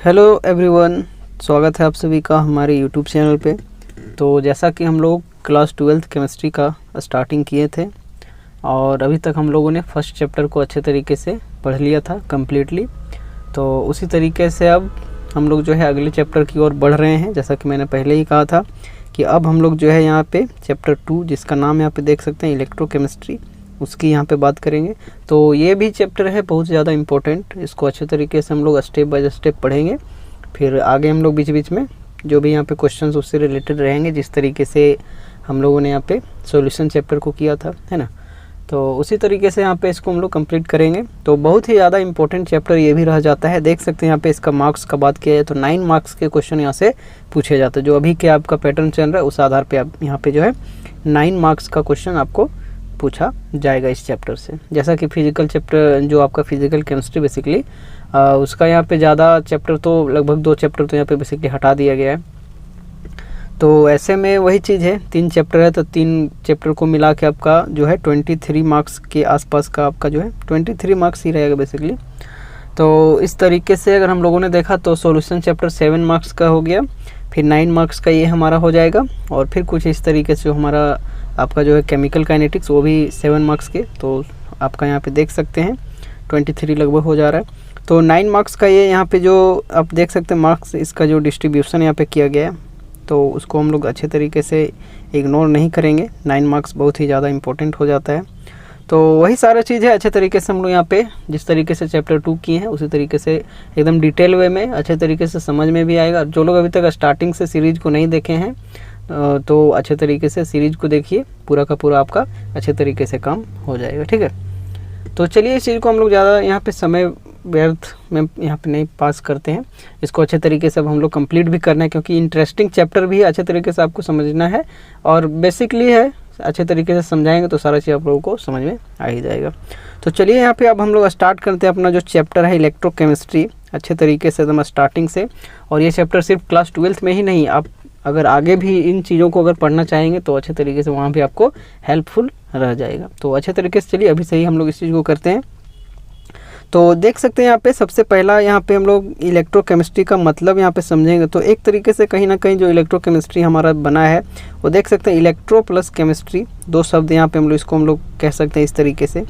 Hello everyone, स्वागत है आप सभी का हमारे यूट्यूब चैनल पे। तो जैसा कि हम लोग क्लास 12th केमिस्ट्री का स्टार्टिंग किए थे और अभी तक हम लोगों ने फर्स्ट चैप्टर को अच्छे तरीके से पढ़ लिया था कम्प्लीटली। तो उसी तरीके से अब हम लोग जो है अगले चैप्टर की ओर बढ़ रहे हैं। जैसा कि मैंने पहले ही कहा था कि अब हम लोग जो है यहाँ पे चैप्टर 2, जिसका नाम यहाँ पे देख सकते हैं इलेक्ट्रोकेमिस्ट्री, उसकी यहाँ पे बात करेंगे। तो ये भी चैप्टर है बहुत ज़्यादा इम्पोर्टेंट। इसको अच्छे तरीके से हम लोग स्टेप बाय स्टेप पढ़ेंगे। फिर आगे हम लोग बीच बीच में जो भी यहाँ पे क्वेश्चंस उससे रिलेटेड रहेंगे, जिस तरीके से हम लोगों ने यहाँ पे सॉल्यूशन चैप्टर को किया था, है ना। तो उसी तरीके से यहाँ पे इसको हम लोग कंप्लीट करेंगे। तो बहुत ही ज़्यादा इंपॉर्टेंट चैप्टर ये भी रह जाता है। देख सकते हैं यहाँ पे इसका मार्क्स का बात किया जाए तो 9 मार्क्स के क्वेश्चन यहाँ से पूछे जाते हैं। जो अभी के आपका पैटर्न चल रहा है उस आधार पर आप यहाँ पे जो है 9 मार्क्स का क्वेश्चन आपको पूछा जाएगा इस चैप्टर से। जैसा कि फिजिकल चैप्टर जो आपका फिजिकल केमिस्ट्री बेसिकली उसका यहाँ पे ज़्यादा चैप्टर तो लगभग 2 चैप्टर तो यहाँ पे बेसिकली हटा दिया गया है। तो ऐसे में वही चीज़ है, 3 चैप्टर है तो 3 चैप्टर को मिला के आपका जो है 23 मार्क्स के आसपास का आपका जो है 23 मार्क्स ही रहेगा बेसिकली। तो इस तरीके से अगर हम लोगों ने देखा तो सॉल्यूशन चैप्टर 7 मार्क्स का हो गया, फिर 9 मार्क्स का ये हमारा हो जाएगा और फिर कुछ इस तरीके से हमारा आपका जो है केमिकल काइनेटिक्स वो भी 7 मार्क्स के। तो आपका यहाँ पे देख सकते हैं 23 लगभग हो जा रहा है। तो 9 मार्क्स का ये यहाँ पे जो आप देख सकते हैं मार्क्स, इसका जो डिस्ट्रीब्यूशन यहाँ पे किया गया है तो उसको हम लोग अच्छे तरीके से इग्नोर नहीं करेंगे। 9 मार्क्स बहुत ही ज़्यादा इंपॉर्टेंट हो जाता है। तो वही सारा चीज़ है, अच्छे तरीके से हम लोग यहाँ पे जिस तरीके से चैप्टर 2 किए हैं उसी तरीके से एकदम डिटेल वे में अच्छे तरीके से समझ में भी आएगा। जो लोग अभी तक स्टार्टिंग से सीरीज़ को नहीं देखे हैं तो अच्छे तरीके से सीरीज़ को देखिए, पूरा का पूरा आपका अच्छे तरीके से काम हो जाएगा, ठीक है। तो चलिए इस चीज़ को हम लोग ज़्यादा यहाँ पे समय व्यर्थ में यहाँ पे नहीं पास करते हैं। इसको अच्छे तरीके से अब हम लोग कंप्लीट भी करना है क्योंकि इंटरेस्टिंग चैप्टर भी है, अच्छे तरीके से आपको समझना है और बेसिकली है अच्छे तरीके से समझाएंगे तो सारा चीज़ आप लोगों को समझ में आ ही जाएगा। तो चलिए यहाँ पे अब हम लोग स्टार्ट करते हैं अपना जो चैप्टर है इलेक्ट्रोकेमिस्ट्री अच्छे तरीके से एकदम स्टार्टिंग से। और ये चैप्टर सिर्फ क्लास 12th में ही नहीं, आप अगर आगे भी इन चीज़ों को अगर पढ़ना चाहेंगे तो अच्छे तरीके से वहाँ भी आपको हेल्पफुल रह जाएगा। तो अच्छे तरीके से चलिए अभी से ही हम लोग इस चीज़ को करते हैं। तो देख सकते हैं यहाँ पे सबसे पहला यहाँ पे हम लोग इलेक्ट्रोकेमिस्ट्री का मतलब यहाँ पे समझेंगे। तो एक तरीके से कहीं ना कहीं जो इलेक्ट्रोकेमिस्ट्री हमारा बना है वो देख सकते हैं इलेक्ट्रो प्लस केमिस्ट्री, 2 शब्द यहाँ पे हम लोग इसको हम लोग कह सकते हैं इस तरीके से।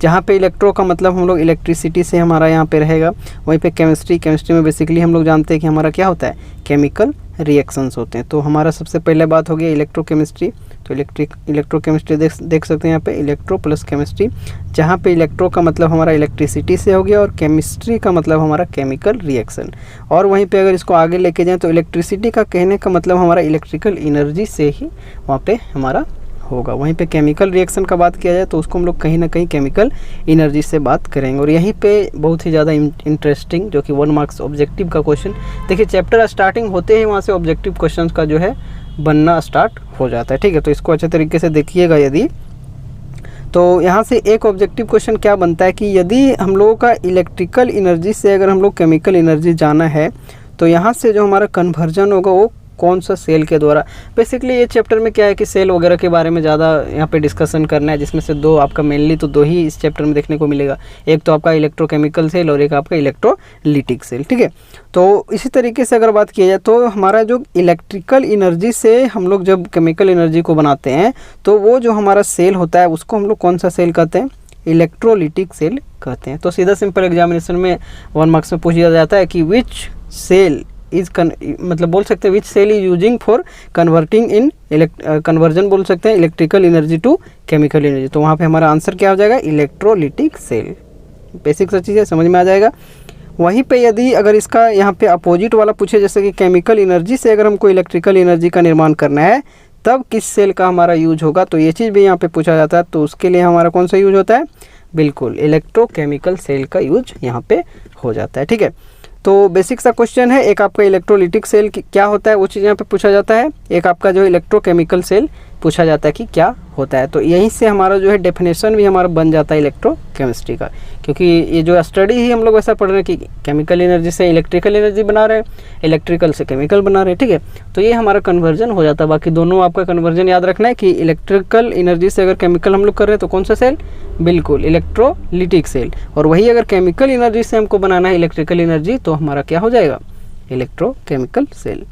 जहाँ पे इलेक्ट्रो का मतलब हम लोग इलेक्ट्रिसिटी से हमारा यहाँ पे रहेगा, वहीं पे केमिस्ट्री में बेसिकली हम लोग जानते हैं कि हमारा क्या होता है, केमिकल रिएक्शंस होते हैं। तो हमारा सबसे पहले बात हो गया इलेक्ट्रोकेमिस्ट्री। तो इलेक्ट्रोकेमिस्ट्री देख सकते हैं यहाँ पे इलेक्ट्रो प्लस केमिस्ट्री, जहाँ पे इलेक्ट्रो का मतलब हमारा इलेक्ट्रिसिटी से हो गया और केमिस्ट्री का मतलब हमारा केमिकल रिएक्शन। और वहीं पे अगर इसको आगे लेके जाएं तो इलेक्ट्रिसिटी का कहने का मतलब हमारा इलेक्ट्रिकल एनर्जी से ही वहाँ पे हमारा होगा। वहीं पे केमिकल रिएक्शन का बात किया जाए तो उसको हम लोग कहीं ना कहीं केमिकल एनर्जी से बात करेंगे। और यहीं पे बहुत ही ज़्यादा इंटरेस्टिंग जो कि 1 मार्क्स ऑब्जेक्टिव का क्वेश्चन, देखिए चैप्टर स्टार्टिंग होते ही वहाँ से ऑब्जेक्टिव क्वेश्चन का जो है बनना स्टार्ट हो जाता है, ठीक है। तो इसको अच्छे तरीके से देखिएगा यदि, तो यहाँ से एक ऑब्जेक्टिव क्वेश्चन क्या बनता है कि यदि हम लोगों का इलेक्ट्रिकल एनर्जी से अगर हम लोग केमिकल एनर्जी जाना है तो यहाँ से जो हमारा कन्वर्जन होगा वो कौन सा सेल के द्वारा। बेसिकली ये चैप्टर में क्या है कि सेल वगैरह के बारे में ज़्यादा यहाँ पे डिस्कशन करना है, जिसमें से 2 आपका मेनली तो 2 ही इस चैप्टर में देखने को मिलेगा। एक तो आपका इलेक्ट्रोकेमिकल सेल और एक आपका इलेक्ट्रोलिटिक सेल, ठीक है। तो इसी तरीके से अगर बात किया जाए तो हमारा जो इलेक्ट्रिकल एनर्जी से हम लोग जब केमिकल एनर्जी को बनाते हैं तो वो जो हमारा सेल होता है उसको हम लोग कौन सा सेल कहते हैं, इलेक्ट्रोलिटिक सेल कहते हैं। तो सीधा सिंपल एग्जामिनेशन में 1 मार्क्स में पूछ दिया जाता है कि विच सेल इज मतलब बोल सकते हैं which cell is using for converting in conversion बोल सकते हैं electrical energy to chemical energy. तो वहाँ पे हमारा आंसर क्या हो जाएगा, इलेक्ट्रोलिटिक सेल। बेसिक सा चीज़ है, समझ में आ जाएगा। वहीं पे यदि अगर इसका यहाँ पे अपोजिट वाला पूछे, जैसे कि केमिकल एनर्जी से अगर हमको इलेक्ट्रिकल एनर्जी का निर्माण करना है तब किस सेल का हमारा यूज होगा, तो ये चीज़ भी यहाँ पे पूछा जाता है। तो उसके लिए हमारा कौन सा यूज होता है, बिल्कुल इलेक्ट्रोकेमिकल सेल का यूज यहाँ पे हो जाता है, ठीक है। तो बेसिक सा क्वेश्चन है, एक आपका इलेक्ट्रोलिटिक सेल क्या होता है वो चीज़ यहाँ पे पूछा जाता है, एक आपका जो इलेक्ट्रोकेमिकल सेल पूछा जाता है कि क्या होता है। तो यहीं से हमारा जो है डेफिनेशन भी हमारा बन जाता है इलेक्ट्रोकेमिस्ट्री का, क्योंकि ये जो स्टडी ही हम लोग वैसा पढ़ रहे हैं कि केमिकल एनर्जी से इलेक्ट्रिकल एनर्जी बना रहे हैं, इलेक्ट्रिकल से केमिकल बना रहे हैं, ठीक है। तो ये हमारा कन्वर्जन हो जाता है। बाकी दोनों आपका कन्वर्जन याद रखना है कि इलेक्ट्रिकल एनर्जी से अगर केमिकल हम लोग कर रहे हैं तो कौन सा सेल, बिल्कुल इलेक्ट्रोलिटिक सेल। और वही अगर केमिकल एनर्जी से हमको बनाना है इलेक्ट्रिकल एनर्जी तो हमारा क्या हो जाएगा, इलेक्ट्रोकेमिकल सेल।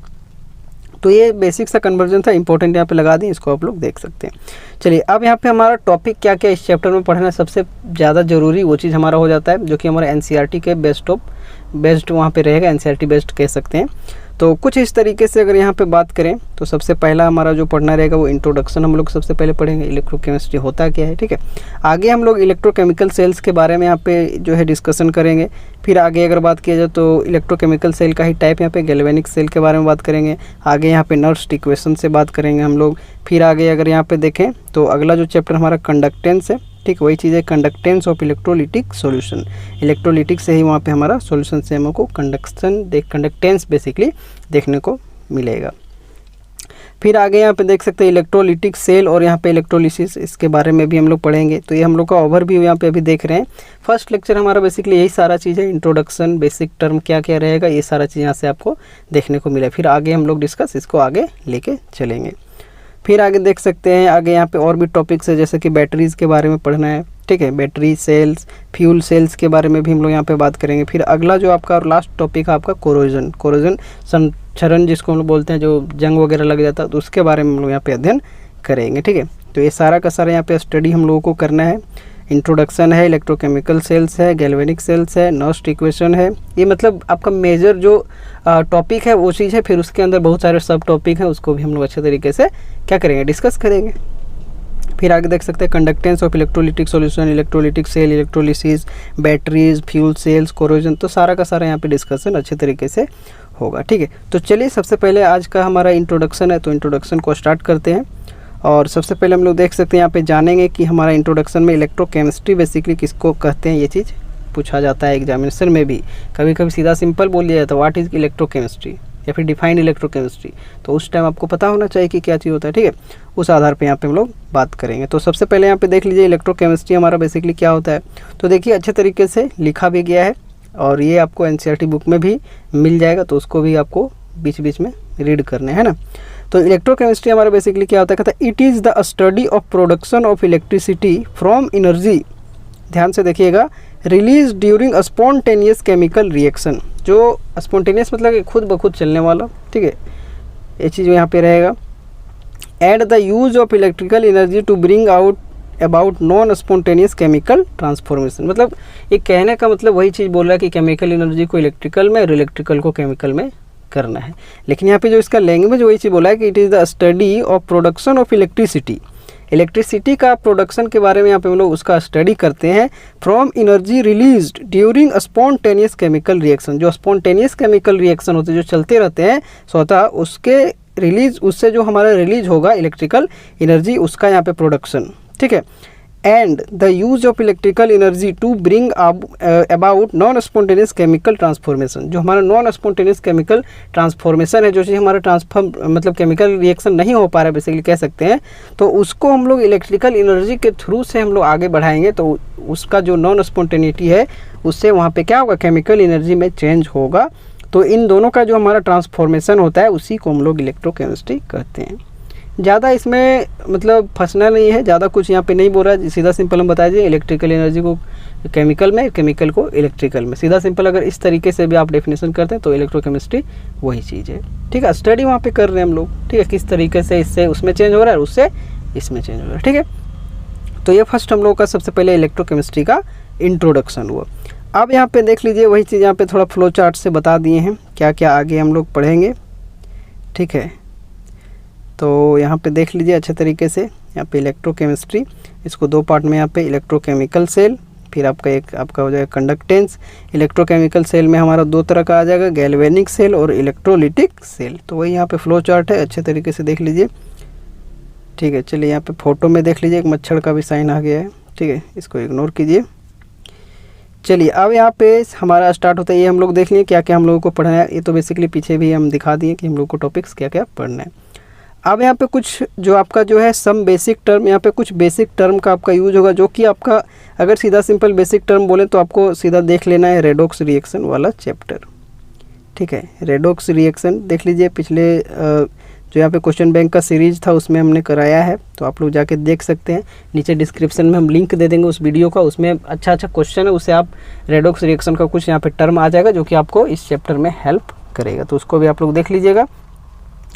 तो ये बेसिक सा कन्वर्जन था, इंपॉर्टेंट यहाँ पे लगा दी, इसको आप लोग देख सकते हैं। चलिए अब यहाँ पे हमारा टॉपिक क्या क्या इस चैप्टर में पढ़ना सबसे ज़्यादा ज़रूरी वो चीज़ हमारा हो जाता है, जो कि हमारा एनसीईआरटी के बेस्ड वहाँ पे रहेगा, एनसीईआरटी बेस्ड कह सकते हैं। तो कुछ इस तरीके से अगर यहाँ पे बात करें तो सबसे पहला हमारा जो पढ़ना रहेगा वो इंट्रोडक्शन हम लोग सबसे पहले पढ़ेंगे, इलेक्ट्रोकेमिस्ट्री होता क्या है, ठीक है। आगे हम लोग इलेक्ट्रोकेमिकल सेल्स के बारे में यहाँ पे जो है डिस्कशन करेंगे। फिर आगे अगर बात किया जाए तो इलेक्ट्रोकेमिकल सेल का ही टाइप यहाँ पे गैल्वेनिक सेल के बारे में बात करेंगे। आगे यहाँ पे नर्स्ट इक्वेशन से बात करेंगे हम लोग। फिर आगे अगर यहाँ पे देखें तो अगला जो चैप्टर हमारा कंडक्टेंस है, ठीक, वही चीज़ है conductance of electrolytic solution. Electrolytic से ही वहाँ पे हमारा सॉल्यूशन से हमको कंडक्टेंस बेसिकली देखने को मिलेगा। फिर आगे यहाँ पे देख सकते हैं इलेक्ट्रोलिटिक सेल और यहाँ पे इलेक्ट्रोलिसिस, इसके बारे में भी हम लोग पढ़ेंगे। तो ये हम लोग का ओवरव्यू यहाँ पे अभी देख रहे हैं। फर्स्ट लेक्चर हमारा बेसिकली यही सारा चीज़ है, इंट्रोडक्शन, बेसिक टर्म क्या क्या रहेगा, ये सारा चीज़ यहाँ से आपको देखने को मिला। फिर आगे हम लोग डिस्कस इसको आगे लेके चलेंगे। फिर आगे देख सकते हैं आगे यहाँ पे और भी टॉपिक्स है, जैसे कि बैटरीज़ के बारे में पढ़ना है, ठीक है, बैटरी सेल्स, फ्यूल सेल्स के बारे में भी हम लोग यहाँ पे बात करेंगे। फिर अगला जो आपका लास्ट टॉपिक है आपका कोरोजन संक्षरण जिसको हम लोग बोलते हैं, जो जंग वगैरह लग जाता है, तो उसके बारे में हम लोग यहाँ पे अध्ययन करेंगे, ठीक है। तो ये सारा का सारा यहाँ पे स्टडी हम लोगों को करना है। इंट्रोडक्शन है, इलेक्ट्रोकेमिकल सेल्स है, गैल्वेनिक सेल्स है, नर्स्ट इक्वेशन है, ये मतलब आपका मेजर जो टॉपिक है वो चीज़ है। फिर उसके अंदर बहुत सारे सब टॉपिक हैं, उसको भी हम लोग अच्छे तरीके से क्या करेंगे, डिस्कस करेंगे। फिर आगे देख सकते हैं conductance of electrolytic solution, electrolytic cell, electrolysis, batteries, fuel cells, corrosion, तो सारा का सारा यहाँ पे डिस्कशन अच्छे तरीके से होगा, ठीक है। तो चलिए सबसे पहले आज का हमारा इंट्रोडक्शन है, तो इंट्रोडक्शन को स्टार्ट करते हैं। और सबसे पहले हम लोग देख सकते हैं यहाँ पे जानेंगे कि हमारा इंट्रोडक्शन में इलेक्ट्रोकेमिस्ट्री बेसिकली किसको कहते हैं। ये चीज़ पूछा जाता है एग्जामिनेशन में भी, कभी कभी सीधा सिंपल बोल दिया जाता है व्हाट इज़ इलेक्ट्रोकेमिस्ट्री या फिर डिफाइंड इलेक्ट्रोकेमिस्ट्री, तो उस टाइम आपको पता होना चाहिए कि क्या चीज़ होता है, ठीक है। उस आधार पे यहाँ पे हम लोग बात करेंगे। तो सबसे पहले यहाँ पे देख लीजिए इलेक्ट्रोकेमिस्ट्री हमारा बेसिकली क्या होता है। तो देखिए अच्छे तरीके से लिखा भी गया है और ये आपको एनसीईआरटी बुक में भी मिल जाएगा, तो उसको भी आपको बीच बीच में रीड करना है ना। तो इलेक्ट्रोकेमिस्ट्री हमारा बेसिकली क्या होता है, कहता है it is the study of production of electricity from energy, ध्यान से देखिएगा, release during spontaneous chemical reaction. जो स्पॉन्टेनियस मतलब कि खुद ब खुद चलने वाला, ठीक है, ये चीज़ यहाँ पे रहेगा। And the use of electrical energy to bring out about non spontaneous chemical transformation, मतलब ये कहने का मतलब वही चीज़ बोल रहा है कि केमिकल एनर्जी को इलेक्ट्रिकल में और इलेक्ट्रिकल को केमिकल में करना है। लेकिन यहाँ पे जो इसका लैंग्वेज वही चीज़ बोला है कि it is the study of production of electricity, electricity का प्रोडक्शन के बारे में यहाँ पे हम लोग उसका स्टडी करते हैं। From energy released during spontaneous chemical reaction, जो स्पॉन्टेनियस केमिकल रिएक्शन होते हैं जो चलते रहते हैं स्वतः, उसके रिलीज, उससे जो हमारा रिलीज होगा इलेक्ट्रिकल एनर्जी, उसका यहाँ पे प्रोडक्शन, ठीक है। And the use of electrical energy to bring about non spontaneous chemical transformation, जो हमारा नॉन स्पॉन्टेनियस केमिकल ट्रांसफॉर्मेशन है, जो चीज़ हमारा ट्रांसफॉर्म मतलब केमिकल रिएक्शन नहीं हो पा रहा है बेसिकली कह सकते हैं, तो उसको हम लोग इलेक्ट्रिकल एनर्जी के थ्रू से हम लोग आगे बढ़ाएंगे। तो उसका जो नॉन स्पॉन्टेनिटी है उससे वहाँ पे क्या होगा, केमिकल एनर्जी में चेंज होगा। तो इन दोनों का जो हमारा ट्रांसफॉर्मेशन होता है उसी को हम लोग इलेक्ट्रोकेमिस्ट्री कहते हैं। ज़्यादा इसमें मतलब फंसना नहीं है, ज़्यादा कुछ यहाँ पे नहीं बोल रहा है, सीधा सिंपल हम बता दीजिए इलेक्ट्रिकल एनर्जी को केमिकल में, केमिकल को इलेक्ट्रिकल में, सीधा सिंपल अगर इस तरीके से भी आप डेफिनेशन करते हैं तो इलेक्ट्रोकेमिस्ट्री वही चीज़ है, ठीक है। स्टडी वहाँ पे कर रहे हैं हम लोग, ठीक है, किस तरीके से इससे उसमें चेंज हो रहा है और उससे इसमें चेंज हो रहा है, ठीक है। तो ये फर्स्ट हम लोग का सबसे पहले इलेक्ट्रोकेमिस्ट्री का इंट्रोडक्शन हुआ। अब यहाँ पे देख लीजिए वही चीज़ यहाँ पे थोड़ा फ्लो चार्ट से बता दिए हैं क्या क्या आगे हम लोग पढ़ेंगे, ठीक है। तो यहाँ पे देख लीजिए अच्छे तरीके से, यहाँ पे इलेक्ट्रोकेमिस्ट्री, इसको दो पार्ट में यहाँ पे इलेक्ट्रोकेमिकल सेल, फिर आपका एक आपका हो जाएगा कंडक्टेंस। इलेक्ट्रोकेमिकल सेल में हमारा दो तरह का आ जाएगा, गैल्वेनिक सेल और इलेक्ट्रोलिटिक सेल। तो वही यहाँ पे फ्लो चार्ट है, अच्छे तरीके से देख लीजिए, ठीक है। चलिए यहाँ पे फोटो में देख लीजिए एक मच्छर का भी साइन आ गया है, ठीक है, इसको इग्नोर कीजिए। चलिए अब यहाँ पे हमारा स्टार्ट होता है, ये हम लोग देख लिए क्या क्या हम लोगों को पढ़ना है। ये तो बेसिकली पीछे भी हम दिखा दिए कि हम लोग को टॉपिक्स क्या क्या पढ़ना है। अब यहाँ पे कुछ जो आपका जो है सम बेसिक टर्म, यहाँ पे कुछ बेसिक टर्म का आपका यूज होगा, जो कि आपका अगर सीधा सिंपल बेसिक टर्म बोले तो आपको सीधा देख लेना है रेडॉक्स रिएक्शन वाला चैप्टर, ठीक है। रेडॉक्स रिएक्शन देख लीजिए, पिछले जो यहाँ पे क्वेश्चन बैंक का सीरीज था उसमें हमने कराया है, तो आप लोग जाके देख सकते हैं। नीचे डिस्क्रिप्शन में हम लिंक दे देंगे उस वीडियो का, उसमें अच्छा क्वेश्चन है, उससे आप रेडॉक्स रिएक्शन का कुछ यहाँ पे टर्म आ जाएगा जो कि आपको इस चैप्टर में हेल्प करेगा। तो उसको भी आप लोग देख लीजिएगा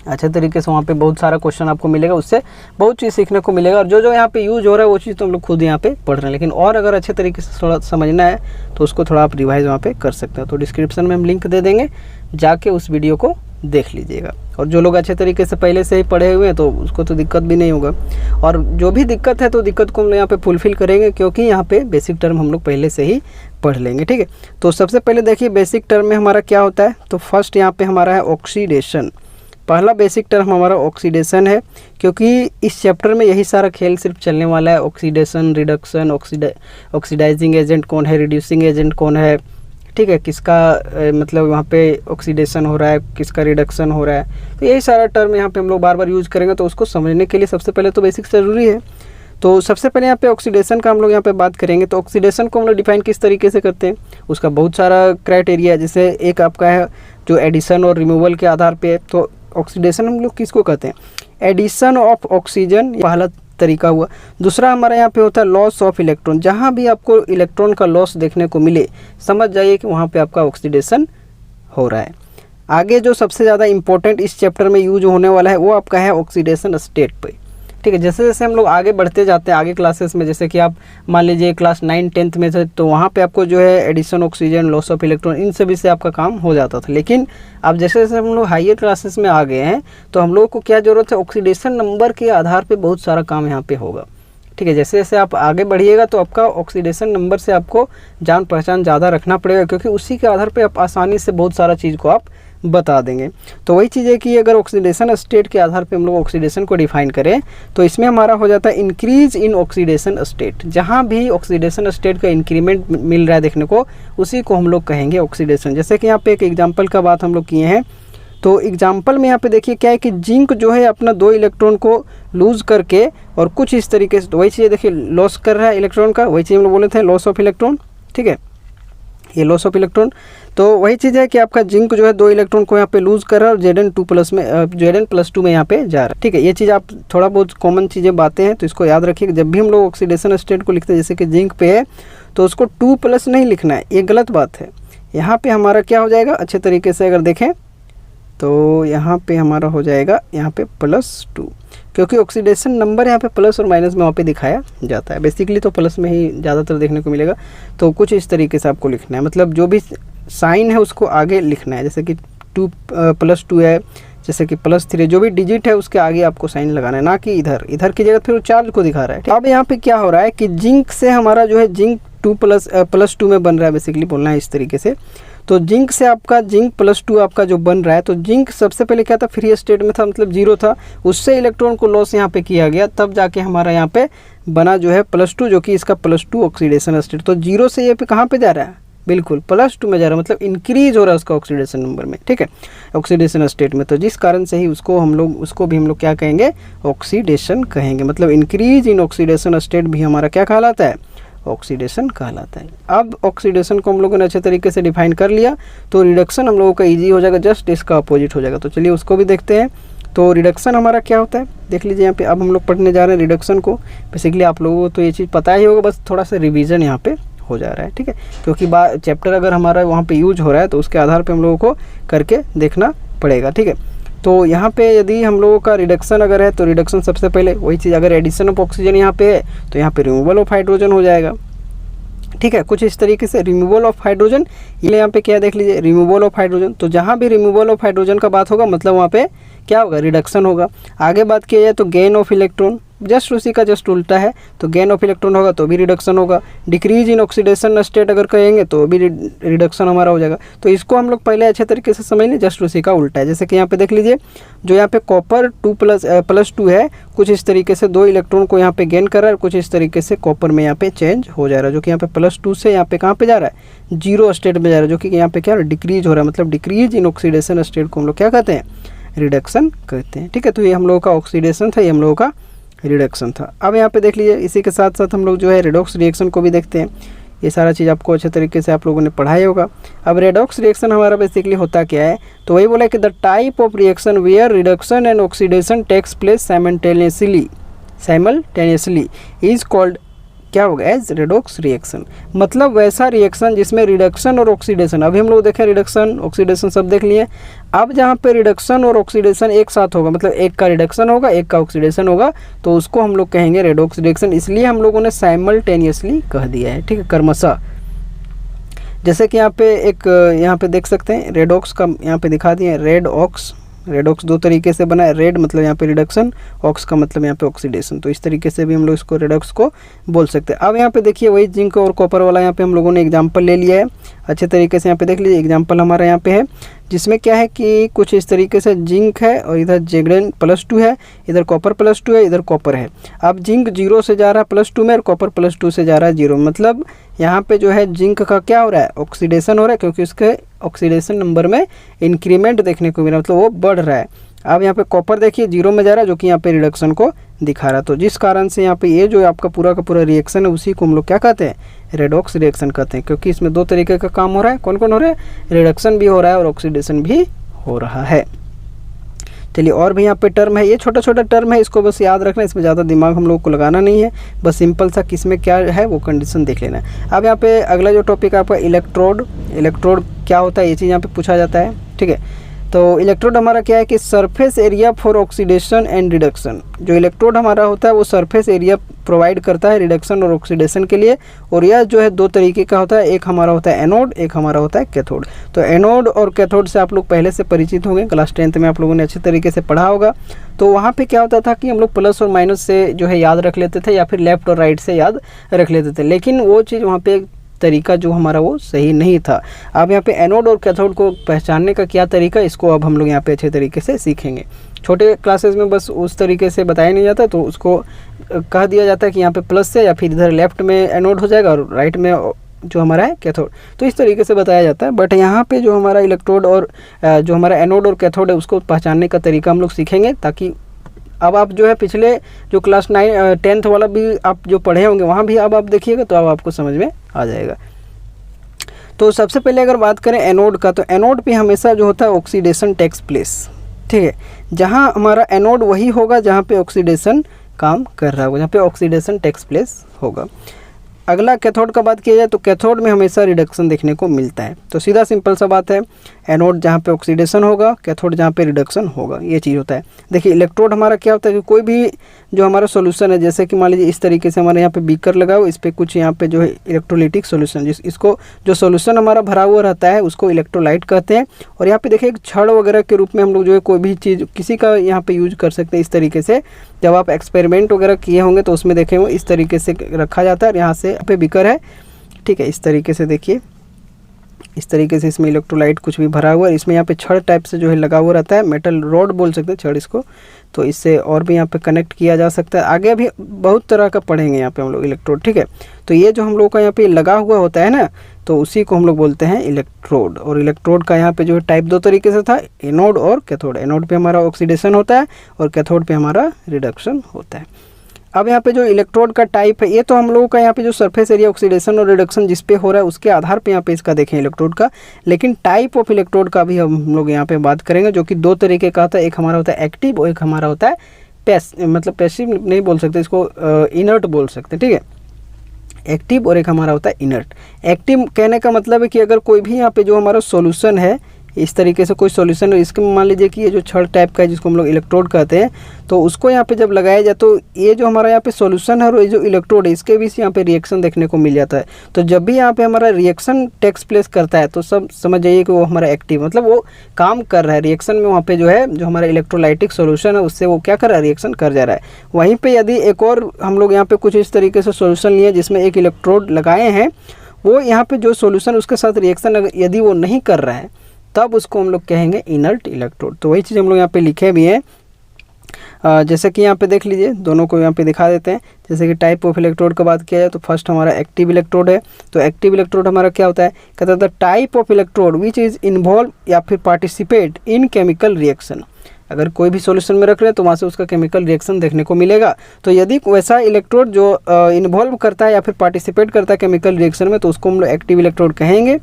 अच्छे तरीके से। वहाँ पे बहुत सारा क्वेश्चन आपको मिलेगा, उससे बहुत चीज़ सीखने को मिलेगा। और जो जो यहाँ पे यूज हो रहा है वो चीज़ तो हम लोग खुद यहाँ पे पढ़ रहे हैं, लेकिन और अगर अच्छे तरीके से थोड़ा समझना है तो उसको थोड़ा आप रिवाइज वहाँ पे कर सकते हैं। तो डिस्क्रिप्शन में हम लिंक दे देंगे, जाके उस वीडियो को देख लीजिएगा। और जो लोग अच्छे तरीके से पहले से ही पढ़े हुए हैं तो उसको तो दिक्कत भी नहीं होगा, और जो भी दिक्कत है तो दिक्कत को हम यहाँ पे फुलफिल करेंगे, क्योंकि यहाँ पे बेसिक टर्म हम लोग पहले से ही पढ़ लेंगे। ठीक है, तो सबसे पहले देखिए बेसिक टर्म में हमारा क्या होता है। तो फर्स्ट यहाँ पे हमारा है ऑक्सीडेशन। पहला बेसिक टर्म हमारा ऑक्सीडेशन है, क्योंकि इस चैप्टर में यही सारा खेल सिर्फ चलने वाला है। ऑक्सीडेशन, रिडक्शन, ऑक्सीडाइजिंग एजेंट कौन है, रिड्यूसिंग एजेंट कौन है, ठीक है, किसका मतलब वहाँ पे ऑक्सीडेशन हो रहा है, किसका रिडक्शन हो रहा है। तो यही सारा टर्म यहाँ पे हम लोग बार बार यूज़ करेंगे। तो उसको समझने के लिए सबसे पहले तो बेसिक्स ज़रूरी है। तो सबसे पहले यहाँ पे ऑक्सीडेशन का हम लोग यहाँ पे बात करेंगे। तो ऑक्सीडेशन को हम लोग डिफाइन किस तरीके से करते हैं, उसका बहुत सारा क्राइटेरिया है। जैसे एक आपका है जो एडिशन और रिमूवल के आधार पे। तो ऑक्सीडेशन हम लोग किसको कहते हैं, एडिशन ऑफ ऑक्सीजन, पहला तरीका हुआ। दूसरा हमारा यहाँ पे होता है लॉस ऑफ इलेक्ट्रॉन। जहाँ भी आपको इलेक्ट्रॉन का लॉस देखने को मिले, समझ जाइए कि वहाँ पे आपका ऑक्सीडेशन हो रहा है। आगे जो सबसे ज़्यादा इंपॉर्टेंट इस चैप्टर में यूज होने वाला है वो आपका है ऑक्सीडेशन स्टेट पे। ठीक है, जैसे जैसे हम लोग आगे बढ़ते जाते हैं आगे क्लासेस में, जैसे कि आप मान लीजिए क्लास 9, 10th में थे, तो वहाँ पे आपको जो है addition oxygen, loss of electron, इन सभी से आपका काम हो जाता था। लेकिन अब जैसे जैसे हम लोग हायर क्लासेस में आ गए हैं तो हम लोग को क्या ज़रूरत है, ऑक्सीडेशन नंबर के आधार पर बहुत सारा काम यहाँ पे होगा। ठीक है, जैसे जैसे आप आगे बढ़िएगा तो आपका ऑक्सीडेशन नंबर से आपको जान पहचान ज़्यादा रखना पड़ेगा, क्योंकि उसी के आधार पे आप आसानी से बहुत सारा चीज़ को आप बता देंगे। तो वही चीज़ है कि अगर ऑक्सीडेशन स्टेट के आधार पे हम लोग ऑक्सीडेशन को डिफाइन करें तो इसमें हमारा हो जाता है इंक्रीज इन ऑक्सीडेशन स्टेट। जहाँ भी ऑक्सीडेशन स्टेट का इंक्रीमेंट मिल रहा है देखने को, उसी को हम लोग कहेंगे ऑक्सीडेशन। जैसे कि यहाँ पे एक एग्जाम्पल का बात हम लोग किए हैं। तो एग्जाम्पल में यहाँ पे देखिए क्या है कि जिंक जो है अपना 2 इलेक्ट्रॉन को लूज़ करके और कुछ इस तरीके से, तो वही चीज़ देखिए लॉस कर रहा है इलेक्ट्रॉन का, वही चीज़ हम लोग बोले थे लॉस ऑफ इलेक्ट्रॉन। ठीक है, ये लॉस ऑफ इलेक्ट्रॉन। तो वही चीज़ है कि आपका जिंक जो है 2 इलेक्ट्रॉन को यहाँ पे लूज़ कर रहा है और Zn+2 में यहाँ पे जा रहा है। ठीक है, ये चीज़ आप थोड़ा बहुत कॉमन चीज़ें बातें हैं, तो इसको याद रखिए। जब भी हम लोग ऑक्सीडेशन स्टेट को लिखते हैं, जैसे कि जिंक पे है तो उसको 2+ नहीं लिखना है, ये गलत बात है। यहाँ पे हमारा क्या हो जाएगा, अच्छे तरीके से अगर देखें तो यहाँ पे हमारा हो जाएगा यहाँ पे +2, क्योंकि ऑक्सीडेशन नंबर यहाँ पे प्लस और माइनस में वहाँ पे दिखाया जाता है। बेसिकली तो प्लस में ही ज़्यादातर देखने को मिलेगा। तो कुछ इस तरीके से आपको लिखना है, मतलब जो भी साइन है उसको आगे लिखना है। जैसे कि 2+2 है, जैसे कि +3, जो भी डिजिट है उसके आगे आपको साइन लगाना है, ना कि इधर की जगह फिर चार्ज को दिखा रहा है। अब यहाँ पे क्या हो रहा है कि जिंक से हमारा जो है जिंक +2 में बन रहा है, बेसिकली बोलना है इस तरीके से। तो जिंक से आपका जिंक +2 आपका जो बन रहा है, तो जिंक सबसे पहले क्या था, फ्री स्टेट में था, मतलब 0 था। उससे इलेक्ट्रॉन को लॉस यहाँ पे किया गया, तब जाके हमारा यहाँ पे बना जो है +2, जो कि इसका +2 ऑक्सीडेशन स्टेट। तो 0 से ये पे कहाँ पे जा रहा है, बिल्कुल +2 में जा रहा है, मतलब इंक्रीज हो रहा है उसका ऑक्सीडेशन नंबर में। ठीक है, ऑक्सीडेशन स्टेट में। तो जिस कारण से ही उसको भी हम लोग क्या कहेंगे, ऑक्सीडेशन कहेंगे। मतलब इंक्रीज इन ऑक्सीडेशन स्टेट भी हमारा क्या कहलाता है, ऑक्सीडेशन कहलाता है। अब ऑक्सीडेशन को हम लोगों ने अच्छे तरीके से डिफाइन कर लिया, तो रिडक्शन हम लोगों का इजी हो जाएगा, जस्ट इसका अपोजिट हो जाएगा। तो चलिए उसको भी देखते हैं। तो रिडक्शन हमारा क्या होता है, देख लीजिए यहाँ पे। अब हम लोग पढ़ने जा रहे हैं रिडक्शन को। बेसिकली आप लोगों को तो ये चीज़ पता ही होगा, बस थोड़ा सा रिवीजन यहाँ पे हो जा रहा है। ठीक है, क्योंकि चैप्टर अगर हमारा वहाँ पे यूज हो रहा है तो उसके आधार पे हम लोगों को करके देखना पड़ेगा। ठीक है, तो यहाँ पे यदि हम लोगों का रिडक्शन अगर है तो रिडक्शन सबसे पहले वही चीज़, अगर एडिशन ऑफ ऑक्सीजन यहाँ पे है तो यहाँ पे रिमूवल ऑफ हाइड्रोजन हो जाएगा। ठीक है, कुछ इस तरीके से रिमूवल ऑफ हाइड्रोजन, ये यहाँ पे क्या देख लीजिए, रिमूवल ऑफ हाइड्रोजन। तो जहाँ भी रिमूवल ऑफ हाइड्रोजन का बात होगा मतलब वहाँ पे क्या होगा, रिडक्शन होगा। आगे बात किया जाए तो गेन ऑफ इलेक्ट्रॉन, जस्ट उसी का जस्ट उल्टा है। तो गेन ऑफ इलेक्ट्रॉन होगा तो भी रिडक्शन होगा। डिक्रीज इन ऑक्सीडेशन स्टेट अगर कहेंगे तो भी रिडक्शन हमारा हो जाएगा। तो इसको हम लोग पहले अच्छे तरीके से समझ लें, जस्ट उसी का उल्टा है। जैसे कि यहाँ पे देख लीजिए, जो यहाँ पे कॉपर +2 है, कुछ इस तरीके से 2 इलेक्ट्रॉन को यहाँ पे गेन कर रहा है, कुछ इस तरीके से कॉपर में यहाँ पे चेंज हो जा रहा है, जो कि यहाँ पे +2 से यहाँ पे कहाँ पे जा रहा है, 0 स्टेट में जा रहा है, जो कि यहाँ पे क्या डिक्रीज हो रहा है। मतलब डिक्रीज इन ऑक्सीडेशन स्टेट को हम लोग क्या कहते हैं, रिडक्शन कहते हैं। ठीक है, तो ये हम लोगों का ऑक्सीडेशन था, ये हम लोगों का रिडक्शन था। अब यहाँ पे देख लीजिए, इसी के साथ साथ हम लोग जो है रेडॉक्स रिएक्शन को भी देखते हैं। ये सारा चीज़ आपको अच्छे तरीके से आप लोगों ने पढ़ाया होगा। अब रेडॉक्स रिएक्शन हमारा बेसिकली होता क्या है, तो वही बोला कि the type of reaction where reduction and oxidation takes place simultaneously is called, क्या होगा, एज रेडॉक्स रिएक्शन, मतलब वैसा रिएक्शन जिसमें रिडक्शन और ऑक्सीडेशन, अभी हम लोग देखें रिडक्शन ऑक्सीडेशन सब देख लिए, अब जहाँ पे रिडक्शन और ऑक्सीडेशन एक साथ होगा, मतलब एक का रिडक्शन होगा एक का ऑक्सीडेशन होगा, तो उसको हम लोग कहेंगे रेडॉक्स रिएक्शन। इसलिए हम लोगों ने साइमल्टेनियसली कह दिया है, ठीक है, क्रमशः। जैसे कि यहाँ पे एक यहाँ पे देख सकते हैं रेडॉक्स का यहाँ पे दिखा दिए, रेड ऑक्स, रेडॉक्स दो तरीके से बना है, रेड मतलब यहाँ पे रिडक्शन, ऑक्स का मतलब यहाँ पे ऑक्सीडेशन, तो इस तरीके से भी हम लोग इसको रेडॉक्स को बोल सकते हैं। अब यहाँ पे देखिए वही जिंक और कॉपर वाला यहाँ पे हम लोगों ने एग्जांपल ले लिया है, अच्छे तरीके से यहाँ पे देख लीजिए। एग्जांपल हमारा यहाँ पे है जिसमें क्या है कि कुछ इस तरीके से जिंक है और इधर जेगडेन +2 है, इधर कॉपर +2 है, इधर कॉपर है। अब जिंक 0 से जा रहा है +2 में और कॉपर +2 से जा रहा है 0, मतलब यहाँ पे जो है जिंक का क्या हो रहा है, ऑक्सीडेशन हो रहा है, क्योंकि उसके ऑक्सीडेशन नंबर में इंक्रीमेंट देखने को मिल रहा है, मतलब वो बढ़ रहा है। अब यहाँ पे कॉपर देखिए 0 में जा रहा है, जो कि यहाँ पे रिडक्शन को दिखा रहा है। तो जिस कारण से यहाँ पे ये जो आपका पूरा का पूरा रिएक्शन है उसी को हम लोग क्या कहते हैं, रेडॉक्स रिएक्शन कहते हैं, क्योंकि इसमें दो तरीके का काम हो रहा है। कौन कौन हो रहा है, रिडक्शन भी हो रहा है और ऑक्सीडेशन भी हो रहा है। चलिए और भी यहाँ पे टर्म है, ये छोटा छोटा टर्म है, इसको बस याद रखना, इसमें ज़्यादा दिमाग हम लोग को लगाना नहीं है, बस सिंपल सा किसमें क्या है वो कंडीशन देख लेना है। अब यहाँ पे अगला जो टॉपिक है आपका इलेक्ट्रोड, इलेक्ट्रोड क्या होता है ये चीज़ यहाँ पे पूछा जाता है, ठीक है। तो इलेक्ट्रोड हमारा क्या है कि surface area for oxidation and reduction, जो इलेक्ट्रोड हमारा होता है वो सरफेस एरिया प्रोवाइड करता है रिडक्शन और ऑक्सीडेशन के लिए, और यह जो है दो तरीके का होता है, एक हमारा होता है एनोड, एक हमारा होता है कैथोड। तो एनोड और कैथोड से आप लोग पहले से परिचित होंगे, क्लास 10th में आप लोगों ने अच्छे तरीके से पढ़ा होगा। तो वहाँ पे क्या होता था कि हम लोग प्लस और माइनस से जो है याद रख लेते थे, या फिर लेफ्ट और राइट से याद रख लेते थे, लेकिन वो चीज़ वहाँ पे तरीका जो हमारा वो सही नहीं था। अब यहाँ पे एनोड और कैथोड को पहचानने का क्या तरीका, इसको अब हम लोग यहाँ पे अच्छे तरीके से सीखेंगे। छोटे क्लासेस में बस उस तरीके से बताया नहीं जाता, तो उसको कह दिया जाता है कि यहाँ पे प्लस से, या फिर इधर लेफ्ट में एनोड हो जाएगा और राइट में जो हमारा है कैथोड, तो इस तरीके से बताया जाता है। बट यहाँ पे जो हमारा इलेक्ट्रोड और जो हमारा एनोड और कैथोड है उसको पहचानने का तरीका हम लोग सीखेंगे, ताकि अब आप जो है पिछले जो क्लास 10th वाला भी आप जो पढ़े होंगे वहाँ भी अब आप देखिएगा तो अब आपको समझ में आ जाएगा। तो सबसे पहले अगर बात करें एनोड का, तो एनोड पे हमेशा जो होता है ऑक्सीडेशन टेक्स प्लेस, ठीक है। जहाँ हमारा एनोड वही होगा जहाँ पे ऑक्सीडेशन काम कर रहा होगा, जहाँ पे ऑक्सीडेशन टेक्स प्लेस होगा। अगला कैथोड का बात किया जाए तो कैथोड में हमेशा रिडक्शन देखने को मिलता है। तो सीधा सिंपल सा बात है, एनोड जहाँ पे ऑक्सीडेशन होगा, कैथोड जहाँ पे रिडक्शन होगा, ये चीज़ होता है। देखिए इलेक्ट्रोड हमारा क्या होता है कि कोई भी जो हमारा सॉल्यूशन है, जैसे कि मान लीजिए इस तरीके से हमारे यहाँ पे बीकर लगा हो, इस पर कुछ यहाँ पे जो है इलेक्ट्रोलाइटिक सॉल्यूशन, इसको जो सॉल्यूशन हमारा भरा हुआ रहता है उसको इलेक्ट्रोलाइट कहते हैं। और यहाँ पे देखिए एक छड़ वगैरह के रूप में हम लोग जो है कोई भी चीज़ किसी का यहाँ पे यूज कर सकते हैं। इस तरीके से जब आप एक्सपेरिमेंट वगैरह किए होंगे तो उसमें देखे हो इस तरीके से रखा जाता है, और यहाँ से यहाँ पे बीकर है, ठीक है। इस तरीके से देखिए, इस तरीके से इसमें इलेक्ट्रोलाइट कुछ भी भरा हुआ है, इसमें यहाँ पे छड़ टाइप से जो है लगा हुआ रहता है, मेटल रॉड बोल सकते हैं छड़ इसको, तो इससे और भी यहाँ पे कनेक्ट किया जा सकता है। आगे भी बहुत तरह का पढ़ेंगे यहाँ पे हम लोग इलेक्ट्रोड, ठीक है। तो ये जो हम लोग का यहाँ पे लगा हुआ होता है ना, तो उसी को हम लोग बोलते हैं इलेक्ट्रोड। और इलेक्ट्रोड का यहाँ पे जो है टाइप दो तरीके से था, एनोड और कैथोड। एनोड पे हमारा ऑक्सीडेशन होता है और कैथोड पे हमारा रिडक्शन होता है। अब यहाँ पे जो इलेक्ट्रोड का टाइप है, ये तो हम लोगों का यहाँ पे जो सरफेस एरिया ऑक्सीडेशन और रिडक्शन जिस पे हो रहा है उसके आधार पे यहाँ पे इसका देखें इलेक्ट्रोड का, लेकिन टाइप ऑफ इलेक्ट्रोड का भी हम लोग यहाँ पे बात करेंगे, जो कि दो तरीके का होता है। एक हमारा होता है एक्टिव और एक हमारा होता है मतलब पैसिव नहीं बोल सकते इसको, इनर्ट बोल सकते हैं, ठीक है। एक्टिव और एक हमारा होता है इनर्ट। एक्टिव कहने का मतलब है कि अगर कोई भी यहाँ पे जो हमारा सॉल्यूशन है, इस तरीके से कोई सॉल्यूशन है, इसके मान लीजिए कि ये जो छड़ टाइप का है जिसको हम लोग इलेक्ट्रोड कहते हैं, तो उसको यहाँ पे जब लगाया जाए तो ये जो हमारा यहाँ पे सॉल्यूशन है और ये जो इलेक्ट्रोड है इसके बीच यहाँ पे रिएक्शन देखने को मिल जाता है। तो जब भी यहाँ पे हमारा रिएक्शन टेक्स प्लेस करता है तो सब समझ जाइए कि वो हमारा एक्टिव, मतलब वो काम कर रहा है रिएक्शन में, वहाँ पे जो है जो हमारा इलेक्ट्रोलाइटिक सॉल्यूशन है उससे वो क्या कर रहा है, रिएक्शन कर जा रहा है। वहीं पर यदि एक और हम लोग यहाँ पे कुछ इस तरीके से सॉल्यूशन लिए जिसमें एक इलेक्ट्रोड लगाए हैं, वो यहाँ पे जो सॉल्यूशन उसके साथ रिएक्शन यदि वो नहीं कर रहा है तब उसको हम लोग कहेंगे इनर्ट इलेक्ट्रोड। तो वही चीज़ हम लोग यहाँ पे लिखे भी हैं, जैसे कि यहाँ पे देख लीजिए, दोनों को यहाँ पे दिखा देते हैं। जैसे कि टाइप ऑफ इलेक्ट्रोड का बात किया जाए तो फर्स्ट हमारा एक्टिव इलेक्ट्रोड है। तो एक्टिव इलेक्ट्रोड हमारा क्या होता है, कहता था type of electrode which is involve या फिर पार्टिसिपेट इन केमिकल रिएक्शन। अगर कोई भी सॉल्यूशन में रख रहे हैं तो वहाँ से उसका केमिकल रिएक्शन देखने को मिलेगा। तो यदि वैसा इलेक्ट्रोड जो इन्वॉल्व करता है या फिर पार्टिसिपेट करता है केमिकल रिएक्शन में, तो उसको हम लोग एक्टिव इलेक्ट्रोड कहेंगे।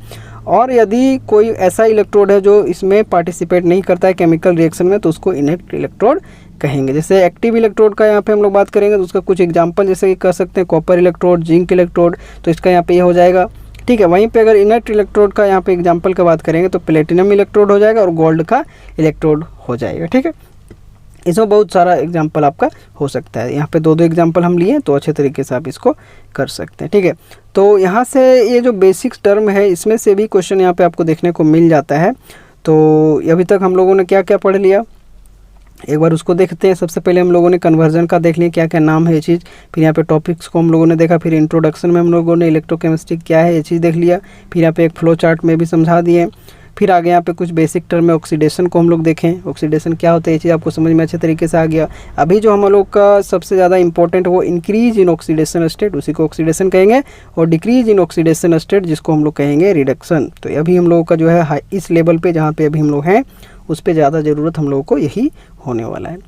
और यदि कोई ऐसा इलेक्ट्रोड है जो इसमें पार्टिसिपेट नहीं करता है केमिकल रिएक्शन में, तो उसको इनएक्टिव इलेक्ट्रोड कहेंगे। जैसे एक्टिव इलेक्ट्रोड का यहाँ पे हम लोग बात करेंगे तो उसका कुछ एग्जांपल जैसे कि कर सकते हैं कॉपर इलेक्ट्रोड, जिंक इलेक्ट्रोड, तो इसका यहाँ पे ये हो जाएगा, ठीक है। वहीं पे अगर इनर्ट इलेक्ट्रोड का यहाँ पे एग्जांपल का बात करेंगे तो प्लेटिनम इलेक्ट्रोड हो जाएगा और गोल्ड का इलेक्ट्रोड हो जाएगा, ठीक है। इसमें बहुत सारा एग्जांपल आपका हो सकता है, यहाँ पे 2 एग्जांपल हम लिए तो अच्छे तरीके से आप इसको कर सकते हैं, ठीक है। तो यहाँ से ये जो बेसिक्स टर्म है इसमें से भी क्वेश्चन यहाँ पे आपको देखने को मिल जाता है। तो अभी तक हम लोगों ने क्या क्या पढ़ लिया, एक बार उसको देखते हैं। सबसे पहले हम लोगों ने कन्वर्जन का देख लिया, क्या क्या नाम है ये चीज़, फिर यहाँ पे टॉपिक्स को हम लोगों ने देखा, फिर इंट्रोडक्शन में हम लोगों ने इलेक्ट्रोकेमिस्ट्री क्या है ये चीज़ देख लिया, फिर यहाँ पे एक फ्लो चार्ट में भी समझा दिए, फिर आगे यहाँ पे कुछ बेसिक टर्म में ऑक्सीडेशन को हम लोग देखें, ऑक्सीडेशन क्या होता है ये चीज़ आपको समझ में अच्छे तरीके से आ गया। अभी जो हम लोग का सबसे ज़्यादा इंपॉर्टेंट वो इंक्रीज इन ऑक्सीडेशन स्टेट, उसी को ऑक्सीडेशन कहेंगे, और डिक्रीज इन ऑक्सीडेशन स्टेट जिसको हम लोग कहेंगे रिडक्शन। तो अभी हम लोगों का जो है इस लेवल पे जहाँ पे अभी हम लोग हैं उस पर ज़्यादा ज़रूरत हम लोगों को यही होने वाला है।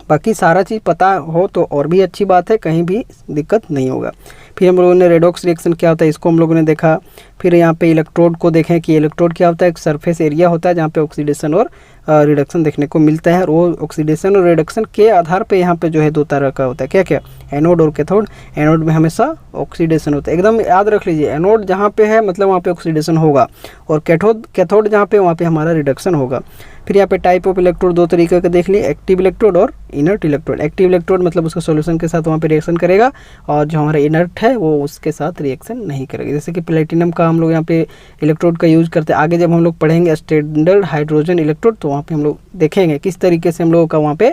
बाकी सारा चीज़ पता हो तो और भी अच्छी बात है, कहीं भी दिक्कत नहीं होगा। फिर हम लोगों ने रेडॉक्स रिएक्शन क्या होता है इसको हम लोगों ने देखा। फिर यहाँ पे इलेक्ट्रोड को देखें कि इलेक्ट्रोड क्या होता है, एक सरफेस एरिया होता है जहाँ पे ऑक्सीडेशन और रिडक्शन देखने को मिलता है, और वो ऑक्सीडेशन और रिडक्शन के आधार पे यहाँ पे जो है 2 तरह का होता है, क्या क्या, एनोड और कैथोड। एनोड में हमेशा ऑक्सीडेशन होता है, एकदम याद रख लीजिए, एनोड जहाँ पे है मतलब वहाँ पे ऑक्सीडेशन होगा, और कैथोड जहाँ पे वहाँ पे हमारा रिडक्शन होगा। फिर यहाँ पे टाइप ऑफ इलेक्ट्रोड 2 तरीके का देख लिए, एक्टिव इलेक्ट्रोड और इनर्ट इलेक्ट्रोड। एक्टिव इलेक्ट्रोड मतलब उसका सॉल्यूशन के साथ वहाँ पे रिएक्शन करेगा, और जो हमारा इनर्ट है वो उसके साथ रिएक्शन नहीं करेगा। जैसे कि प्लेटिनम का हम लोग यहाँ पे इलेक्ट्रोड का यूज़ करते हैं। आगे जब हम लोग पढ़ेंगे स्टैंडर्ड हाइड्रोजन इलेक्ट्रोड तो वहाँ पे हम लोग देखेंगे किस तरीके से हम लोगों का वहाँ पे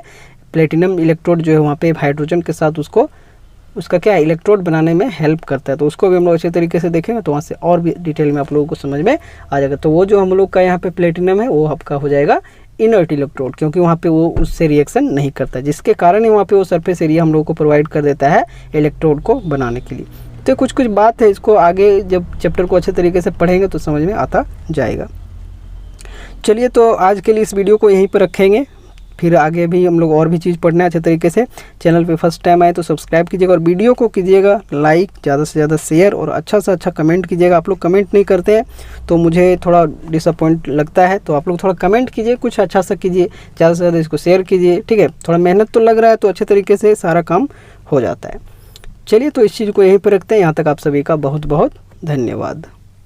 प्लेटिनम इलेक्ट्रोड जो है वहाँ पे हाइड्रोजन के साथ उसका क्या इलेक्ट्रोड बनाने में हेल्प करता है। तो उसको भी हम लोग अच्छे तरीके से देखेंगे तो वहाँ से और भी डिटेल में आप लोगों को समझ में आ जाएगा। तो वो जो हम लोग का यहाँ पे प्लेटिनम है वो आपका हो जाएगा इनर्ट इलेक्ट्रोड, क्योंकि वहाँ पे वो उससे रिएक्शन नहीं करता, जिसके कारण ही वहाँ पे वो सरफेस एरिया हम लोगों को प्रोवाइड कर देता है इलेक्ट्रोड को बनाने के लिए। तो कुछ बात है, इसको आगे जब चैप्टर को अच्छे तरीके से पढ़ेंगे तो समझ में आता जाएगा। चलिए, तो आज के लिए इस वीडियो को यहीं पर रखेंगे, फिर आगे भी हम लोग और भी चीज़ पढ़ना है अच्छे तरीके से। चैनल पे फर्स्ट टाइम आए तो सब्सक्राइब कीजिएगा, और वीडियो को कीजिएगा लाइक, ज़्यादा से ज़्यादा शेयर, और अच्छा से अच्छा कमेंट कीजिएगा। आप लोग कमेंट नहीं करते हैं तो मुझे थोड़ा डिसअपॉइंट लगता है, तो आप लोग थोड़ा कमेंट कीजिए, कुछ अच्छा सा कीजिए, ज़्यादा से ज़्यादा इसको शेयर कीजिए, ठीक है। थोड़ा मेहनत तो लग रहा है तो अच्छे तरीके से सारा काम हो जाता है। चलिए, तो इस चीज़ को यहीं पर रखते हैं। यहाँ तक आप सभी का बहुत बहुत धन्यवाद।